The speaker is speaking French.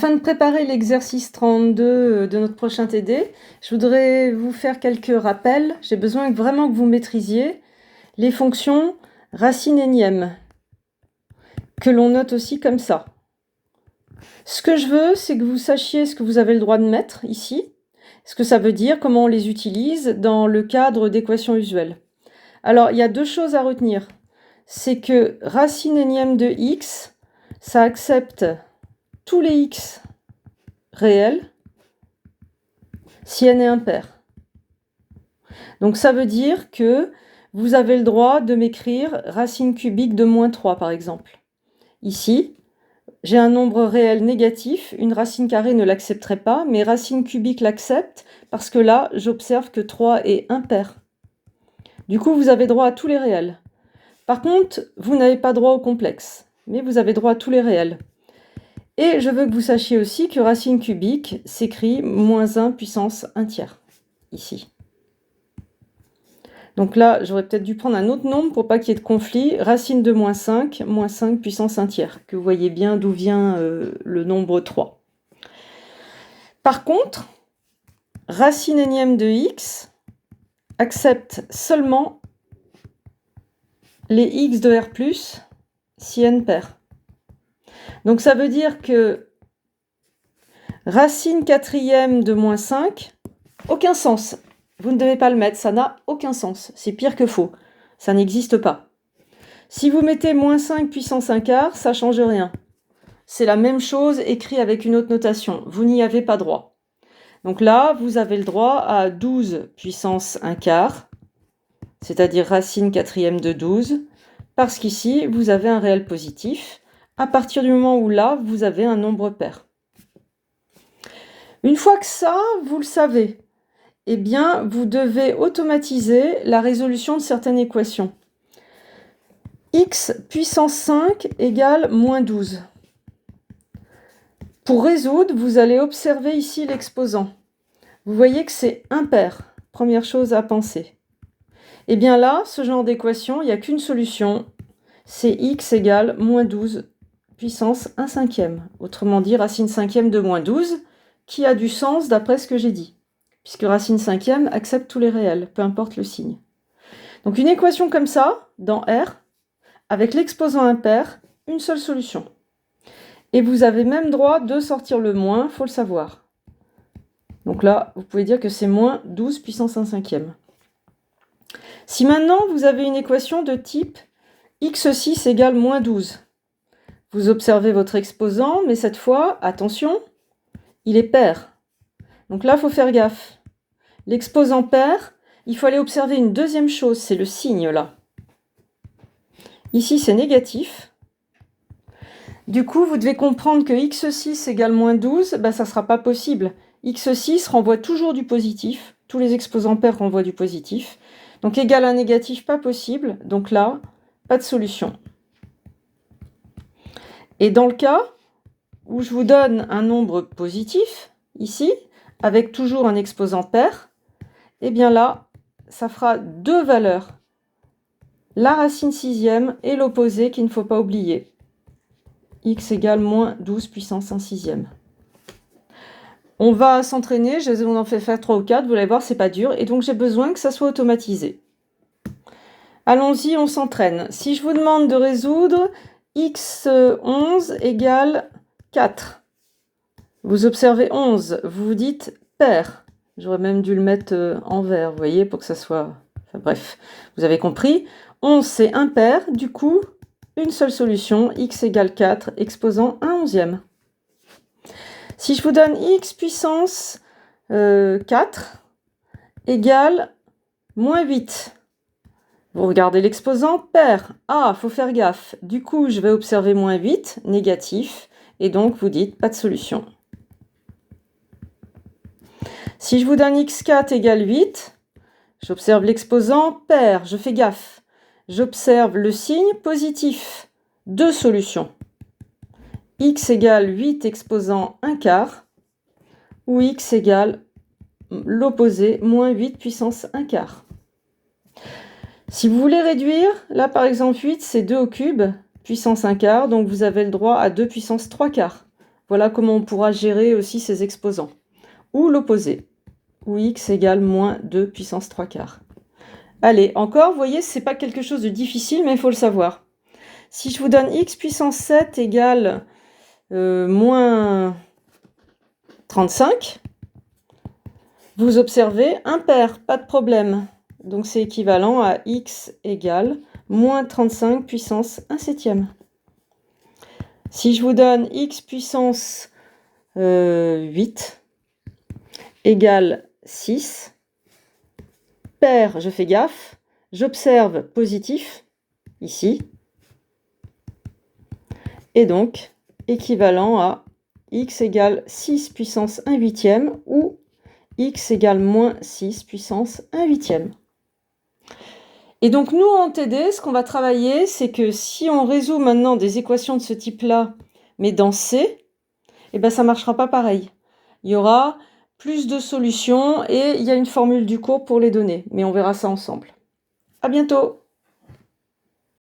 Afin de préparer l'exercice 32 de notre prochain TD, je voudrais vous faire quelques rappels. J'ai besoin vraiment que vous maîtrisiez les fonctions racine énième, que l'on note aussi comme ça. Ce que je veux, c'est que vous sachiez ce que vous avez le droit de mettre ici, ce que ça veut dire, comment on les utilise dans le cadre d'équations usuelles. Alors, il y a deux choses à retenir. C'est que racine énième de x, ça accepte tous les x réels si n est impair. Donc ça veut dire que vous avez le droit de m'écrire racine cubique de moins 3 par exemple. Ici, j'ai un nombre réel négatif, une racine carrée ne l'accepterait pas, mais racine cubique l'accepte parce que là, j'observe que 3 est impair. Du coup, vous avez droit à tous les réels. Par contre, vous n'avez pas droit au complexe, mais vous avez droit à tous les réels. Et je veux que vous sachiez aussi que racine cubique s'écrit moins 1 puissance 1 tiers, ici. Donc là, j'aurais peut-être dû prendre un autre nombre pour pas qu'il y ait de conflit. Racine de moins 5 puissance 1 tiers, que vous voyez bien d'où vient le nombre 3. Par contre, racine énième de x accepte seulement les x de R+, si n pair. Donc ça veut dire que racine quatrième de moins 5, aucun sens. Vous ne devez pas le mettre, ça n'a aucun sens. C'est pire que faux. Ça n'existe pas. Si vous mettez moins 5 puissance 1 quart, ça ne change rien. C'est la même chose écrit avec une autre notation. Vous n'y avez pas droit. Donc là, vous avez le droit à 12 puissance 1 quart, c'est-à-dire racine quatrième de 12, parce qu'ici, vous avez un réel positif, à partir du moment où là, vous avez un nombre pair. Une fois que ça, vous le savez, eh bien, vous devez automatiser la résolution de certaines équations. X puissance 5 égale moins 12. Pour résoudre, vous allez observer ici l'exposant. Vous voyez que c'est impair. Première chose à penser. Eh bien là, ce genre d'équation, il n'y a qu'une solution. C'est x égale moins 12 puissance 1 cinquième. Autrement dit, racine cinquième de moins 12, qui a du sens d'après ce que j'ai dit, puisque racine cinquième accepte tous les réels, peu importe le signe. Donc une équation comme ça, dans R, avec l'exposant impair, une seule solution. Et vous avez même droit de sortir le moins, il faut le savoir. Donc là, vous pouvez dire que c'est moins 12 puissance 1 cinquième. Si maintenant vous avez une équation de type x6 égale moins 12, vous observez votre exposant, mais cette fois, attention, il est pair. Donc là, il faut faire gaffe. L'exposant pair, il faut aller observer une deuxième chose, c'est le signe là. Ici, c'est négatif. Du coup, vous devez comprendre que x6 égale moins 12, ça ne sera pas possible. x6 renvoie toujours du positif. Tous les exposants pairs renvoient du positif. Donc égal à négatif, pas possible. Donc là, pas de solution. Et dans le cas où je vous donne un nombre positif, ici, avec toujours un exposant pair, eh bien là, ça fera deux valeurs. La racine sixième et l'opposé qu'il ne faut pas oublier. X égale moins 12 puissance 1 sixième. On va s'entraîner, on en fait faire 3 ou 4, vous allez voir, c'est pas dur, et donc j'ai besoin que ça soit automatisé. Allons-y, on s'entraîne. Si je vous demande de résoudre x11 égale 4, vous observez 11, vous vous dites pair. J'aurais même dû le mettre en vert, vous voyez, pour que ça soit... Enfin, bref, vous avez compris. 11, c'est impair, du coup, une seule solution, x égale 4, exposant 1 onzième. Si je vous donne x puissance 4 égale moins 8, vous regardez l'exposant, pair. Ah, faut faire gaffe. Du coup, je vais observer moins 8, négatif, et donc vous dites pas de solution. Si je vous donne x4 égale 8, j'observe l'exposant, pair, je fais gaffe. J'observe le signe positif. Deux solutions. X égale 8 exposant 1 quart, ou x égale l'opposé, moins 8 puissance 1 quart. Si vous voulez réduire, là par exemple 8 c'est 2 au cube, puissance 1 quart, donc vous avez le droit à 2 puissance 3 quarts. Voilà comment on pourra gérer aussi ces exposants. Ou l'opposé, où x égale moins 2 puissance 3 quarts. Allez, encore, vous voyez, c'est pas quelque chose de difficile, mais il faut le savoir. Si je vous donne x puissance 7 égale moins 35, vous observez impair, pas de problème. Donc c'est équivalent à x égale moins 35 puissance 1 septième. Si je vous donne x puissance 8 égale 6, pair, je fais gaffe, j'observe positif, ici, et donc équivalent à x égale 6 puissance 1 huitième ou x égale moins 6 puissance 1 huitième. Et donc nous en TD, ce qu'on va travailler, c'est que si on résout maintenant des équations de ce type-là, mais dans C, eh ben ça ne marchera pas pareil. Il y aura plus de solutions et il y a une formule du cours pour les donner, mais on verra ça ensemble. À bientôt!